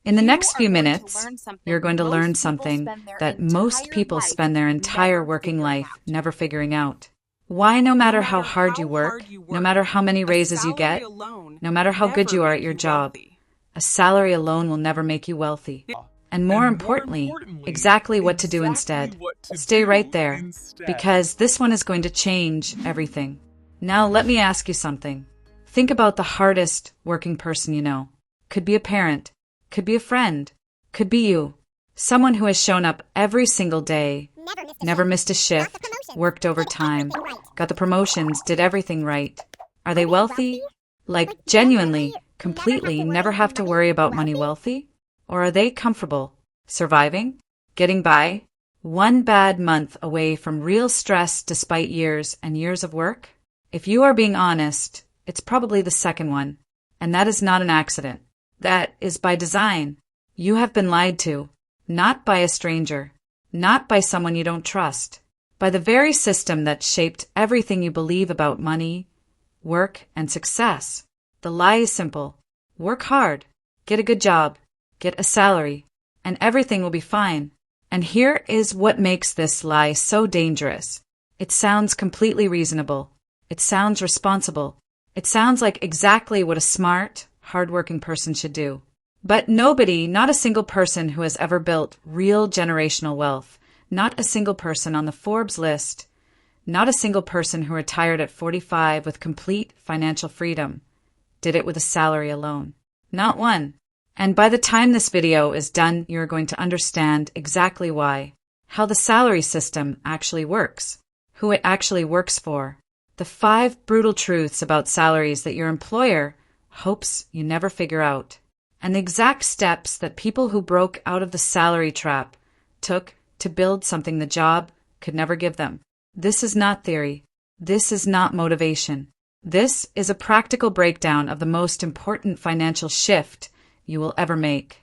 In the next few minutes, you're going to learn something that most people spend their entire working life never figuring out. Why, no matter how hard you work, no matter how many raises you get, no matter how good you are at your job, a salary alone will never make you wealthy. And more importantly, exactly what to do instead. Stay right there, because this one is going to change everything. Now let me ask you something. Think about the hardest working person you know. Could be a parent, could be a friend, could be you. Someone who has shown up every single day, never missed a shift, worked overtime, got the promotions, did everything right. Are they wealthy? Like genuinely, completely, never have to worry about money wealthy? Or are they comfortable, surviving, getting by, one bad month away from real stress despite years and years of work? If you are being honest, it's probably the second one, and that is not an accident. That is by design. You have been lied to, not by a stranger, not by someone you don't trust, by the very system that shaped everything you believe about money, work, and success. The lie is simple. Work hard, get a good job, get a salary, and everything will be fine. And here is what makes this lie so dangerous. It sounds completely reasonable. It sounds responsible. It sounds like exactly what a smart, hardworking person should do. But nobody, not a single person who has ever built real generational wealth, not a single person on the Forbes list, not a single person who retired at 45 with complete financial freedom, did it with a salary alone. Not one. And by the time this video is done, you're going to understand exactly why, how the salary system actually works, who it actually works for, the 5 brutal truths about salaries that your employer hopes you never figure out, and the exact steps that people who broke out of the salary trap took to build something the job could never give them. This is not theory. This is not motivation. This is a practical breakdown of the most important financial shift you will ever make.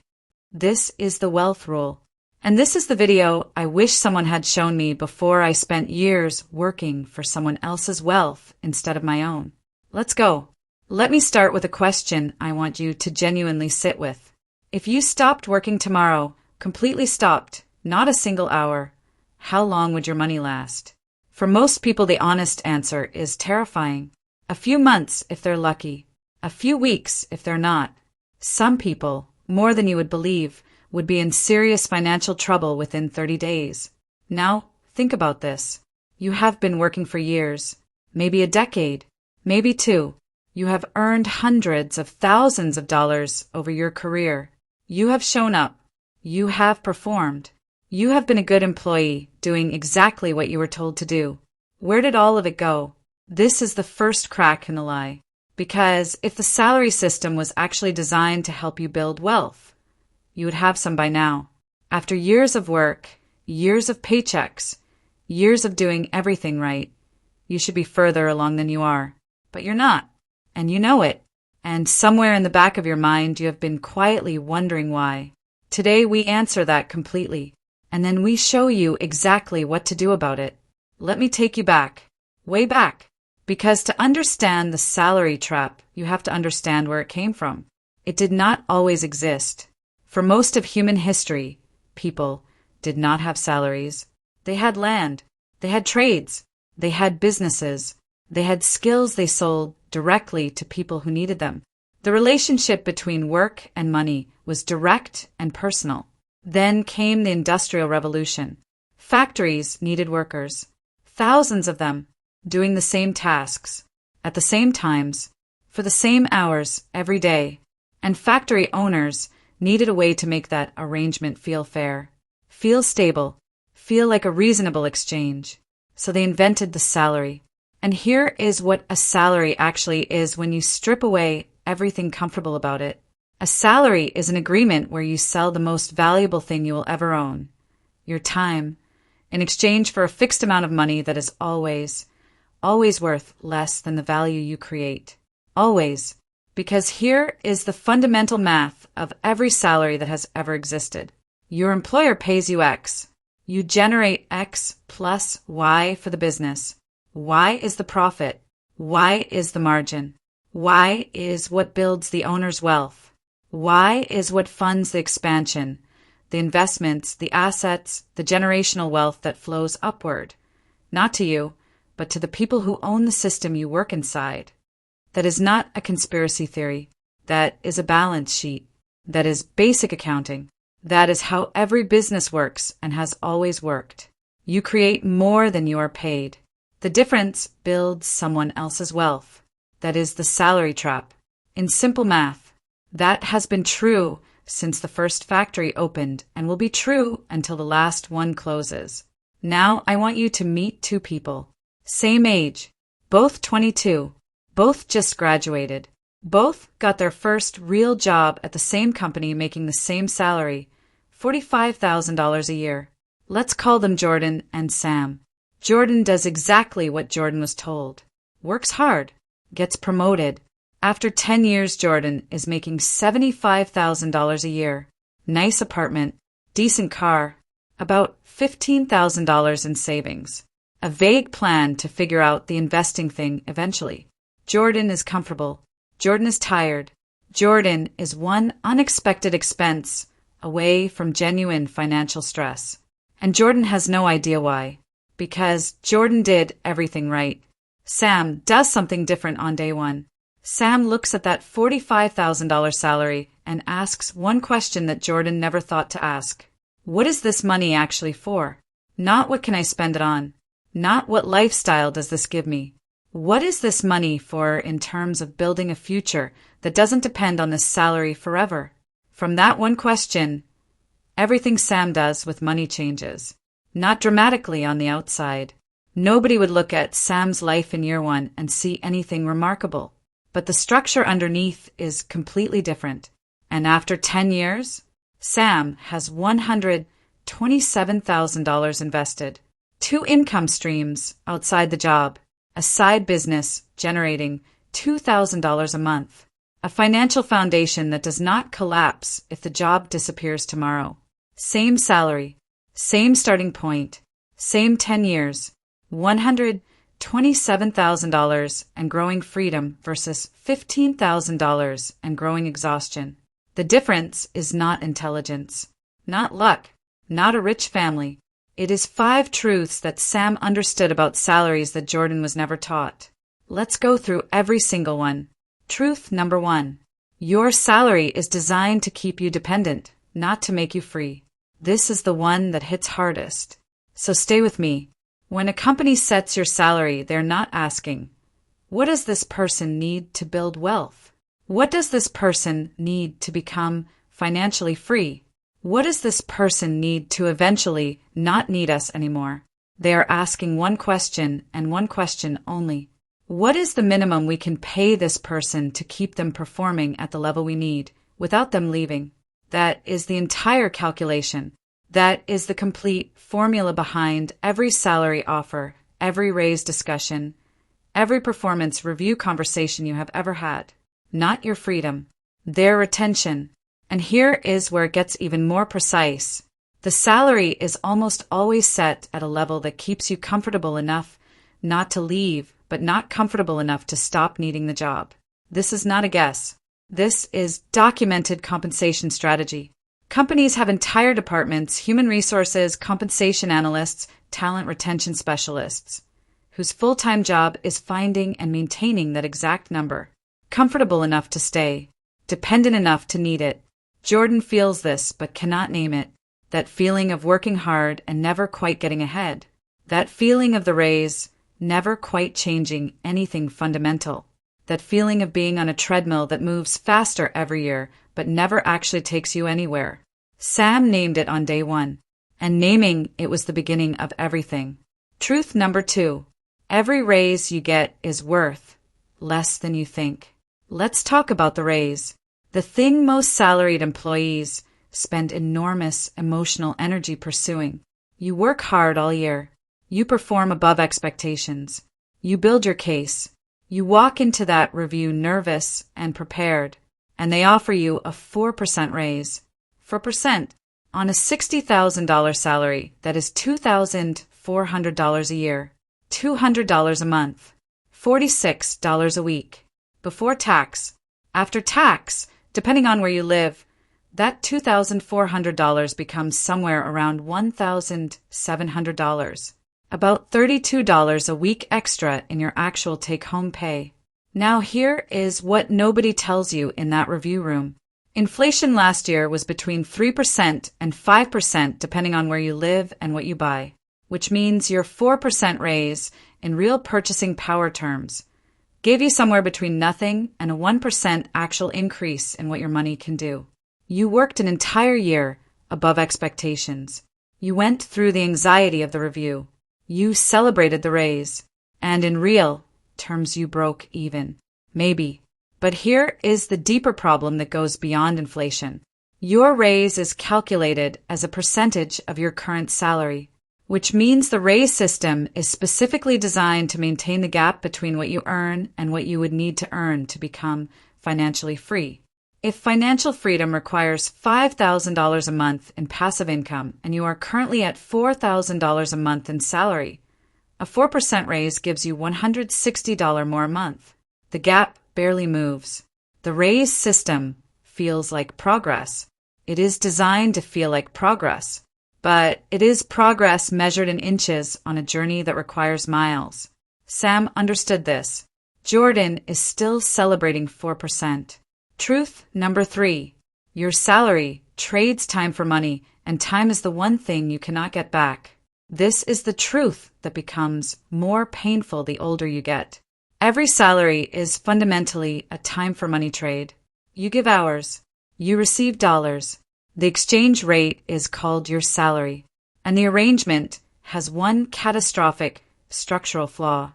This is the wealth rule. And this is the video I wish someone had shown me before I spent years working for someone else's wealth instead of my own. Let's go. Let me start with a question I want you to genuinely sit with. If you stopped working tomorrow, completely stopped, not a single hour, how long would your money last? For most people, the honest answer is terrifying. A few months if they're lucky. A few weeks if they're not. Some people, more than you would believe, would be in serious financial trouble within 30 days. Now, think about this. You have been working for years, maybe a decade, maybe 2. You have earned hundreds of thousands of dollars over your career. You have shown up. You have performed. You have been a good employee, doing exactly what you were told to do. Where did all of it go? This is the first crack in the lie. Because if the salary system was actually designed to help you build wealth, you would have some by now. After years of work, years of paychecks, years of doing everything right, you should be further along than you are. But you're not. And you know it. And somewhere in the back of your mind, you have been quietly wondering why. Today, we answer that completely. And then we show you exactly what to do about it. Let me take you back. Way back. Because to understand the salary trap, you have to understand where it came from. It did not always exist. For most of human history, people did not have salaries. They had land. They had trades. They had businesses. They had skills they sold directly to people who needed them. The relationship between work and money was direct and personal. Then came the Industrial Revolution. Factories needed workers. Thousands of them, doing the same tasks, at the same times, for the same hours every day. And factory owners needed a way to make that arrangement feel fair, feel stable, feel like a reasonable exchange. So they invented the salary. And here is what a salary actually is when you strip away everything comfortable about it. A salary is an agreement where you sell the most valuable thing you will ever own, your time, in exchange for a fixed amount of money that is always worth less than the value you create. Always. Because here is the fundamental math of every salary that has ever existed. Your employer pays you X. You generate X plus Y for the business. Y is the profit. Y is the margin. Y is what builds the owner's wealth. Why is what funds the expansion, the investments, the assets, the generational wealth that flows upward. Not to you, but to the people who own the system you work inside. That is not a conspiracy theory. That is a balance sheet. That is basic accounting. That is how every business works and has always worked. You create more than you are paid. The difference builds someone else's wealth. That is the salary trap. In simple math, that has been true since the first factory opened and will be true until the last one closes. Now I want you to meet two people. Same age, both 22, both just graduated, both got their first real job at the same company making the same salary, $45,000 a year. Let's call them Jordan and Sam. Jordan does exactly what Jordan was told. Works hard, gets promoted. After 10 years, Jordan is making $75,000 a year. Nice apartment, decent car, about $15,000 in savings. A vague plan to figure out the investing thing eventually. Jordan is comfortable. Jordan is tired. Jordan is one unexpected expense away from genuine financial stress. And Jordan has no idea why. Because Jordan did everything right. Sam does something different on day one. Sam looks at that $45,000 salary and asks one question that Jordan never thought to ask. What is this money actually for? Not what can I spend it on? Not what lifestyle does this give me? What is this money for in terms of building a future that doesn't depend on this salary forever? From that one question, everything Sam does with money changes. Not dramatically on the outside. Nobody would look at Sam's life in year one and see anything remarkable. But the structure underneath is completely different. And after 10 years, Sam has $127,000 invested. 2 income streams outside the job. A side business generating $2,000 a month. A financial foundation that does not collapse if the job disappears tomorrow. Same salary. Same starting point. Same 10 years. $127,000 and growing freedom versus $15,000 and growing exhaustion. The difference is not intelligence, not luck, not a rich family. It is 5 truths that Sam understood about salaries that Jordan was never taught. Let's go through every single one. Truth number 1. Your salary is designed to keep you dependent, not to make you free. This is the one that hits hardest. So stay with me. When a company sets your salary, they're not asking, what does this person need to build wealth? What does this person need to become financially free? What does this person need to eventually not need us anymore? They are asking one question and one question only. What is the minimum we can pay this person to keep them performing at the level we need without them leaving? That is the entire calculation. That is the complete formula behind every salary offer, every raise discussion, every performance review conversation you have ever had. Not your freedom, their retention. And here is where it gets even more precise. The salary is almost always set at a level that keeps you comfortable enough not to leave, but not comfortable enough to stop needing the job. This is not a guess. This is documented compensation strategy. Companies have entire departments, human resources, compensation analysts, talent retention specialists, whose full-time job is finding and maintaining that exact number. Comfortable enough to stay, dependent enough to need it. Jordan feels this but cannot name it. That feeling of working hard and never quite getting ahead. That feeling of the raise, never quite changing anything fundamental. That feeling of being on a treadmill that moves faster every year but never actually takes you anywhere. Sam named it on day one, and naming it was the beginning of everything. Truth number 2. Every raise you get is worth less than you think. Let's talk about the raise. The thing most salaried employees spend enormous emotional energy pursuing. You work hard all year. You perform above expectations. You build your case. You walk into that review nervous and prepared, and they offer you a 4% raise. 4% on a $60,000 salary that is $2,400 a year, $200 a month, $46 a week. Before tax. After tax, Depending on where you live, that $2,400 becomes somewhere around $1,700, about $32 a week extra in your actual take-home pay. Now here is what nobody tells you in that review room. Inflation last year was between 3% and 5% depending on where you live and what you buy, which means your 4% raise in real purchasing power terms gave you somewhere between nothing and a 1% actual increase in what your money can do. You worked an entire year above expectations. You went through the anxiety of the review. You celebrated the raise. And in real terms, you broke even. Maybe. But here is the deeper problem that goes beyond inflation. Your raise is calculated as a percentage of your current salary, which means the raise system is specifically designed to maintain the gap between what you earn and what you would need to earn to become financially free. If financial freedom requires $5,000 a month in passive income and you are currently at $4,000 a month in salary, a 4% raise gives you $160 more a month. The gap barely moves. The raise system feels like progress. It is designed to feel like progress, but it is progress measured in inches on a journey that requires miles. Sam understood this. Jordan is still celebrating 4%. Truth number 3. Your salary trades time for money, and time is the one thing you cannot get back. This is the truth that becomes more painful the older you get. Every salary is fundamentally a time for money trade. You give hours. You receive dollars. The exchange rate is called your salary, and the arrangement has one catastrophic structural flaw.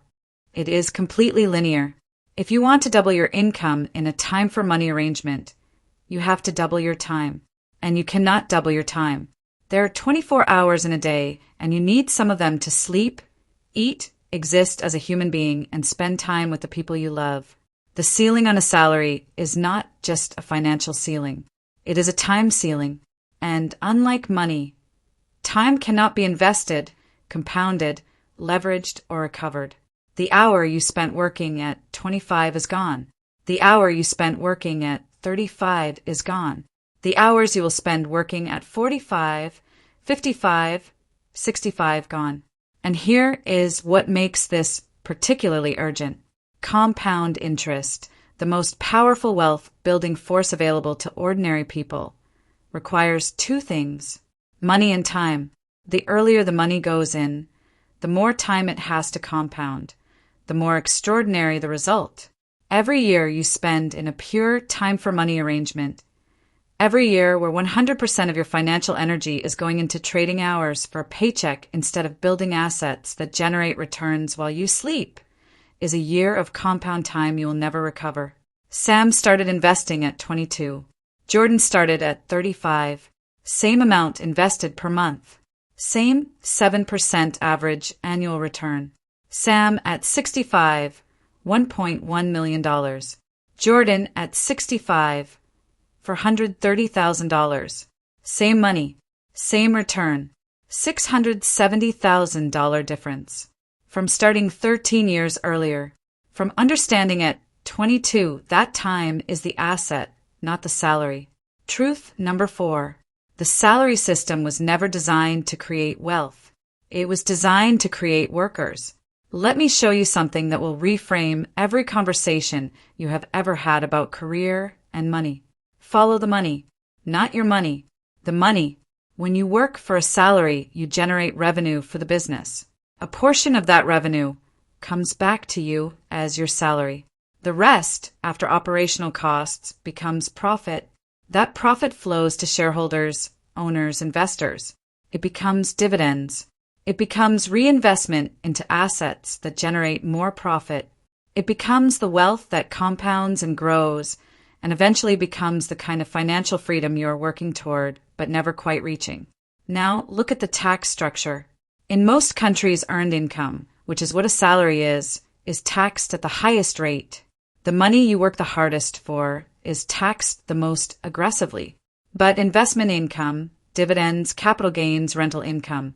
It is completely linear. If you want to double your income in a time for money arrangement, you have to double your time, and you cannot double your time. There are 24 hours in a day, and you need some of them to sleep, eat, exist as a human being, and spend time with the people you love. The ceiling on a salary is not just a financial ceiling. It is a time ceiling, and unlike money, time cannot be invested, compounded, leveraged, or recovered. The hour you spent working at 25 is gone. The hour you spent working at 35 is gone. The hours you will spend working at 45, 55, 65 gone. And here is what makes this particularly urgent. Compound interest, the most powerful wealth-building force available to ordinary people, requires 2 things: money and time. The earlier the money goes in, the more time it has to compound, the more extraordinary the result. Every year you spend in a pure time-for-money arrangement, every year where 100% of your financial energy is going into trading hours for a paycheck instead of building assets that generate returns while you sleep, is a year of compound time you will never recover. Sam started investing at 22. Jordan started at 35. Same amount invested per month. Same 7% average annual return. Sam at 65, $1.1 million. Jordan at 65, for $130,000. Same money, same return, $670,000 difference. From starting 13 years earlier, from understanding at 22, that time is the asset, not the salary. Truth number 4. The salary system was never designed to create wealth. It was designed to create workers. Let me show you something that will reframe every conversation you have ever had about career and money. Follow the money, not your money. The money. When you work for a salary, you generate revenue for the business. A portion of that revenue comes back to you as your salary. The rest, after operational costs, becomes profit. That profit flows to shareholders, owners, investors. It becomes dividends. It becomes reinvestment into assets that generate more profit. It becomes the wealth that compounds and grows, and eventually becomes the kind of financial freedom you are working toward, but never quite reaching. Now, look at the tax structure. In most countries, earned income, which is what a salary is taxed at the highest rate. The money you work the hardest for is taxed the most aggressively. But investment income, dividends, capital gains, rental income,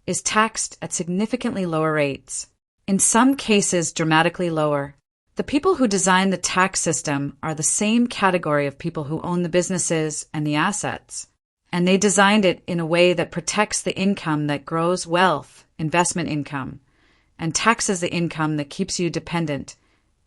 is taxed at significantly lower rates. In some cases, dramatically lower. The people who design the tax system are the same category of people who own the businesses and the assets. And they designed it in a way that protects the income that grows wealth, investment income, and taxes the income that keeps you dependent,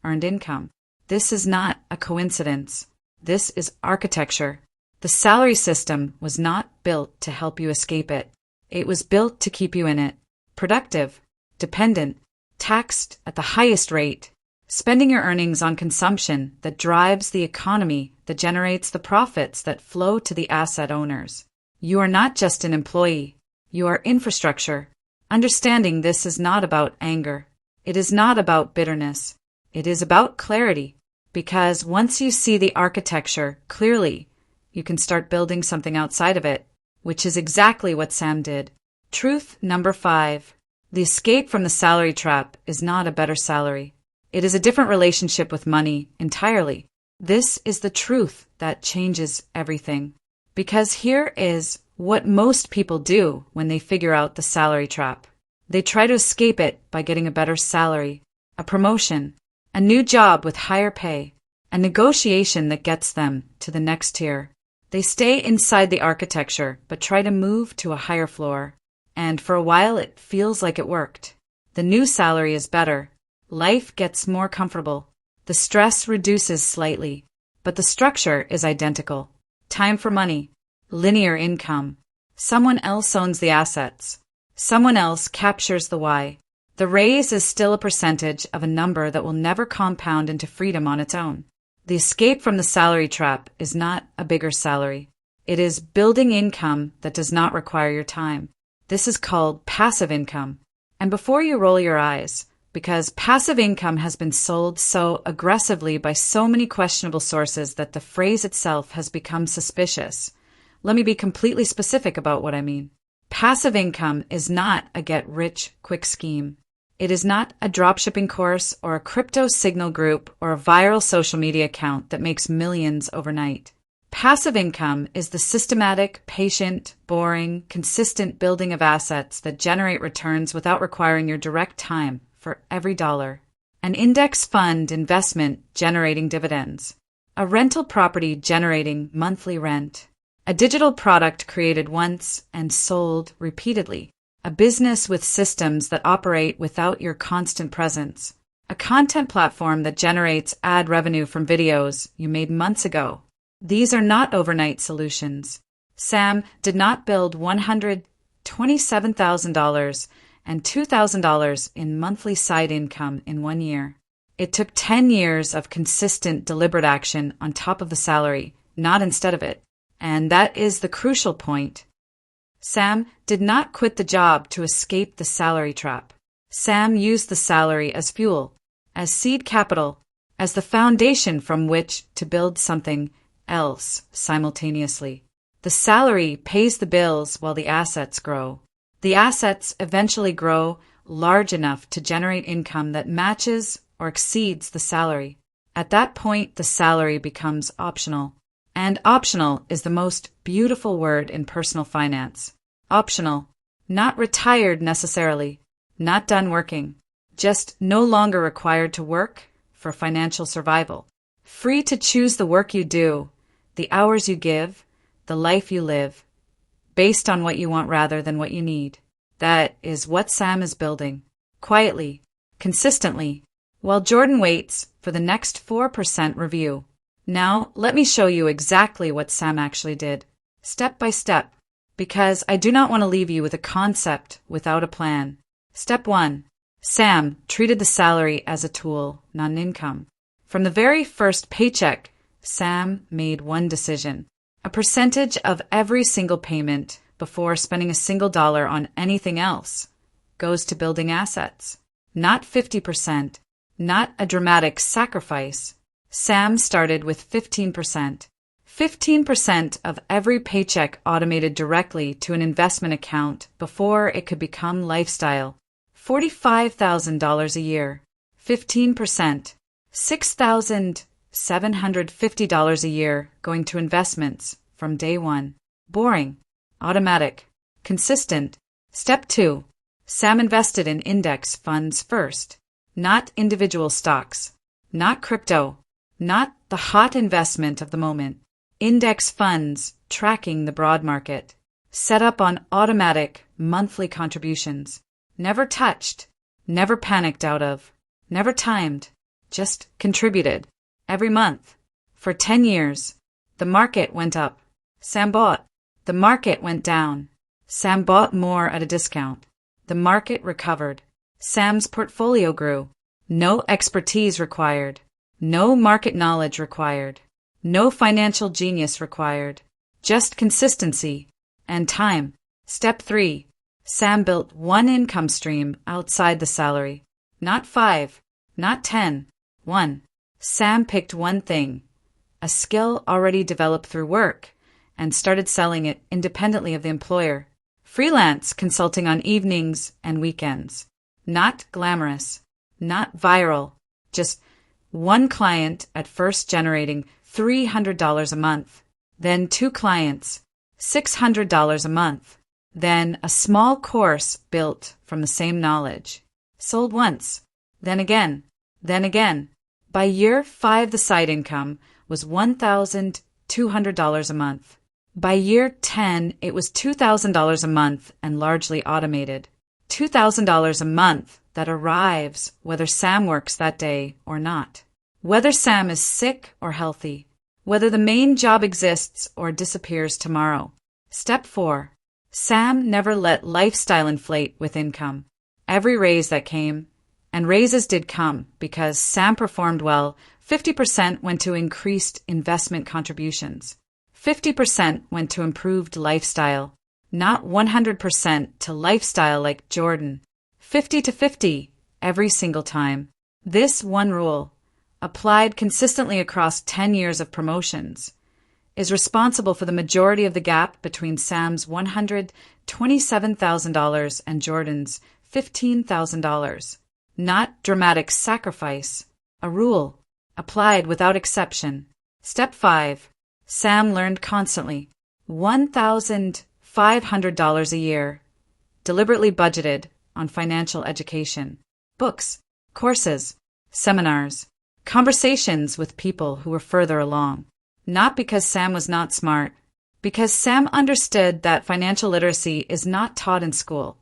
earned income. This is not a coincidence. This is architecture. The salary system was not built to help you escape it. It was built to keep you in it, productive, dependent, taxed at the highest rate, spending your earnings on consumption that drives the economy, that generates the profits that flow to the asset owners. You are not just an employee. You are infrastructure. Understanding this is not about anger. It is not about bitterness. It is about clarity. Because once you see the architecture clearly, you can start building something outside of it, which is exactly what Sam did. Truth number 5. The escape from the salary trap is not a better salary. It is a different relationship with money entirely. This is the truth that changes everything. Because here is what most people do when they figure out the salary trap. They try to escape it by getting a better salary, a promotion, a new job with higher pay, a negotiation that gets them to the next tier. They stay inside the architecture but try to move to a higher floor. And for a while it feels like it worked. The new salary is better. Life gets more comfortable. The stress reduces slightly, but the structure is identical. Time for money, linear income. Someone else owns the assets. Someone else captures the why. The raise is still a percentage of a number that will never compound into freedom on its own. The escape from the salary trap is not a bigger salary. It is building income that does not require your time. This is called passive income. And before you roll your eyes, because passive income has been sold so aggressively by so many questionable sources that the phrase itself has become suspicious, let me be completely specific about what I mean. Passive income is not a get-rich-quick scheme. It is not a dropshipping course or a crypto signal group or a viral social media account that makes millions overnight. Passive income is the systematic, patient, boring, consistent building of assets that generate returns without requiring your direct time for every dollar. An index fund investment generating dividends. A rental property generating monthly rent. A digital product created once and sold repeatedly. A business with systems that operate without your constant presence. A content platform that generates ad revenue from videos you made months ago. These are not overnight solutions. Sam did not build $127,000 and $2,000 in monthly side income in 1 year. It took 10 years of consistent, deliberate action on top of the salary, not instead of it. And that is the crucial point. Sam did not quit the job to escape the salary trap. Sam used the salary as fuel, as seed capital, as the foundation from which to build something else simultaneously. The salary pays the bills while the assets grow. The assets eventually grow large enough to generate income that matches or exceeds the salary. At that point, the salary becomes optional. And optional is the most beautiful word in personal finance. Optional. Not retired necessarily. Not done working. Just no longer required to work for financial survival. Free to choose the work you do, the hours you give, the life you live, based on what you want rather than what you need. That is what Sam is building. Quietly, consistently, while Jordan waits for the next 4% review. Now, let me show you exactly what Sam actually did, step by step, because I do not want to leave you with a concept without a plan. Step 1. Sam treated the salary as a tool, not an income. From the very first paycheck, Sam made one decision. A percentage of every single payment before spending a single dollar on anything else goes to building assets. Not 50%, not a dramatic sacrifice. Sam started with 15%. 15% of every paycheck automated directly to an investment account before it could become lifestyle. $45,000 a year. 15%. $6,750 a year going to investments from day one. Boring. Automatic. Consistent. Step 2. Sam invested in index funds first, not individual stocks. not crypto, not the hot investment of the moment. Index funds tracking the broad market, set up on automatic monthly contributions, never touched, never panicked out of, never timed, just contributed every month. For 10 years, the market went up. Sam bought. The market went down. Sam bought more at a discount. The market recovered. Sam's portfolio grew. No expertise required. No market knowledge required. No financial genius required. Just consistency and time. Step 3. Sam built one income stream outside the salary. Not 5, not 10. 1. Sam picked one thing, a skill already developed through work, and started selling it independently of the employer. Freelance consulting on evenings and weekends. Not glamorous, not viral, just one client at first generating $300 a month, then 2 clients, $600 a month, then a small course built from the same knowledge. Sold once, then again, then again. By year 5, the side income was $1,200 a month. By year 10, it was $2,000 a month and largely automated. $2,000 a month that arrives whether Sam works that day or not. Whether Sam is sick or healthy. Whether the main job exists or disappears tomorrow. Step 4. Sam never let lifestyle inflate with income. Every raise that came, and raises did come because Sam performed well, 50% went to increased investment contributions. 50% went to improved lifestyle, not 100% to lifestyle like Jordan. 50 to 50 every single time. This one rule, applied consistently across 10 years of promotions, is responsible for the majority of the gap between Sam's $127,000 and Jordan's $15,000. Not dramatic sacrifice, a rule, applied without exception. Step 5. Sam learned constantly. $1,500 a year, deliberately budgeted on financial education. Books, courses, seminars, conversations with people who were further along. Not because Sam was not smart, because Sam understood that financial literacy is not taught in school,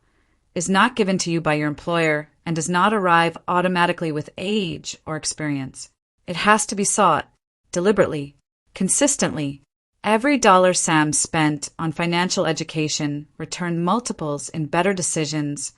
is not given to you by your employer, and does not arrive automatically with age or experience. It has to be sought, deliberately, consistently. Every dollar Sam spent on financial education returned multiples in better decisions,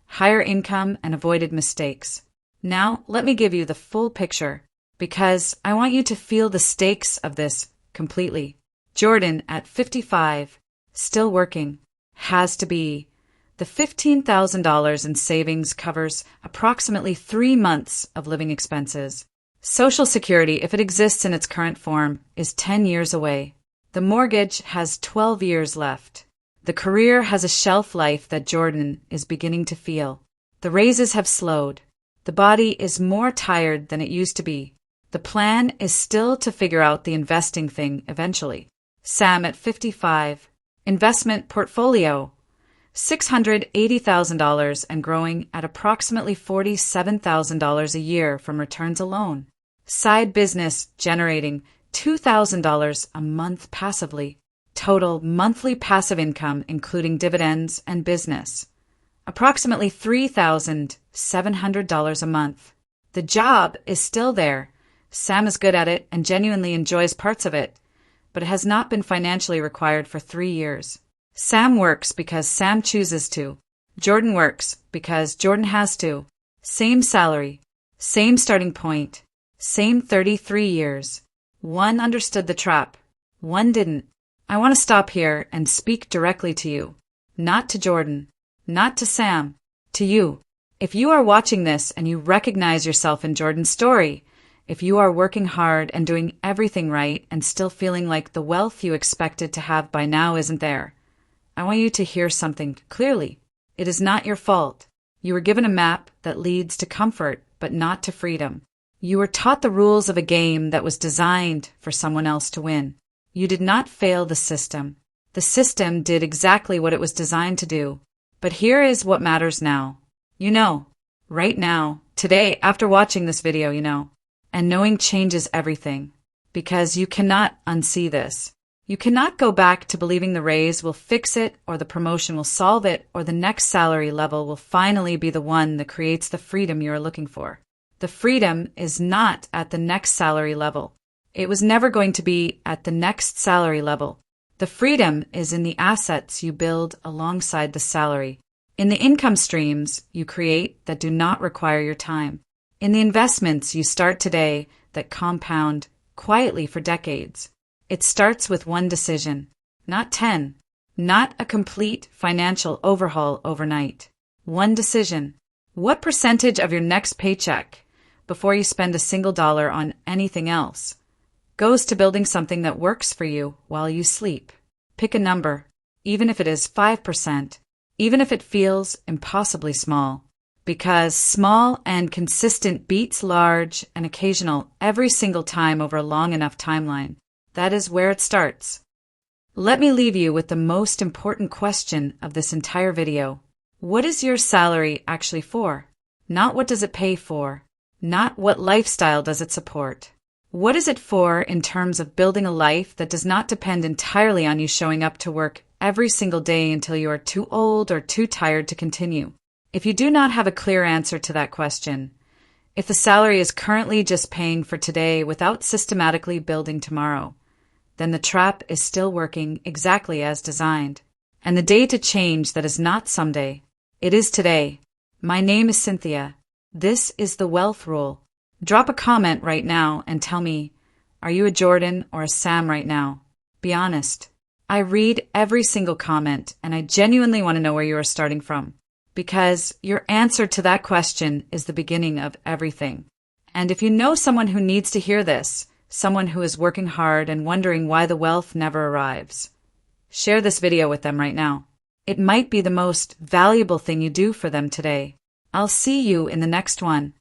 higher income, and avoided mistakes. Now, let me give you the full picture, because I want you to feel the stakes of this completely. Jordan, at 55, still working, has to be. The $15,000 in savings covers approximately 3 months of living expenses. Social Security, if it exists in its current form, is 10 years away. The mortgage has 12 years left. The career has a shelf life that Jordan is beginning to feel. The raises have slowed. The body is more tired than it used to be. The plan is still to figure out the investing thing eventually. Sam at 55. Investment portfolio. $680,000 and growing at approximately $47,000 a year from returns alone. Side business generating $2,000 a month passively. Total monthly passive income including dividends and business. Approximately $3,700 a month. The job is still there. Sam is good at it and genuinely enjoys parts of it, but it has not been financially required for 3 years. Sam works because Sam chooses to. Jordan works because Jordan has to. Same salary, same starting point, same 33 years. One understood the trap, one didn't. I want to stop here and speak directly to you. Not to Jordan, not to Sam, to you. If you are watching this and you recognize yourself in Jordan's story, if you are working hard and doing everything right and still feeling like the wealth you expected to have by now isn't there, I want you to hear something clearly. It is not your fault. You were given a map that leads to comfort, but not to freedom. You were taught the rules of a game that was designed for someone else to win. You did not fail the system. The system did exactly what it was designed to do. But here is what matters now. You know, right now, today, after watching this video, you know. And knowing changes everything, because you cannot unsee this. You cannot go back to believing the raise will fix it, or the promotion will solve it, or the next salary level will finally be the one that creates the freedom you are looking for. The freedom is not at the next salary level. It was never going to be at the next salary level. The freedom is in the assets you build alongside the salary, in the income streams you create that do not require your time, in the investments you start today that compound quietly for decades. It starts with one decision, not 10, not a complete financial overhaul overnight. One decision. What percentage of your next paycheck, before you spend a single dollar on anything else, goes to building something that works for you while you sleep? Pick a number, even if it is 5%, even if it feels impossibly small. Because small and consistent beats large and occasional every single time over a long enough timeline. That is where it starts. Let me leave you with the most important question of this entire video. What is your salary actually for? Not what does it pay for? Not what lifestyle does it support? What is it for in terms of building a life that does not depend entirely on you showing up to work every single day until you are too old or too tired to continue? If you do not have a clear answer to that question, if the salary is currently just paying for today without systematically building tomorrow, then the trap is still working exactly as designed. And the day to change that is not someday, it is today. My name is Cynthia. This is the Wealth Rule. Drop a comment right now and tell me, are you a Jordan or a Sam right now? Be honest. I read every single comment and I genuinely want to know where you are starting from. Because your answer to that question is the beginning of everything. And if you know someone who needs to hear this, someone who is working hard and wondering why the wealth never arrives, share this video with them right now. It might be the most valuable thing you do for them today. I'll see you in the next one.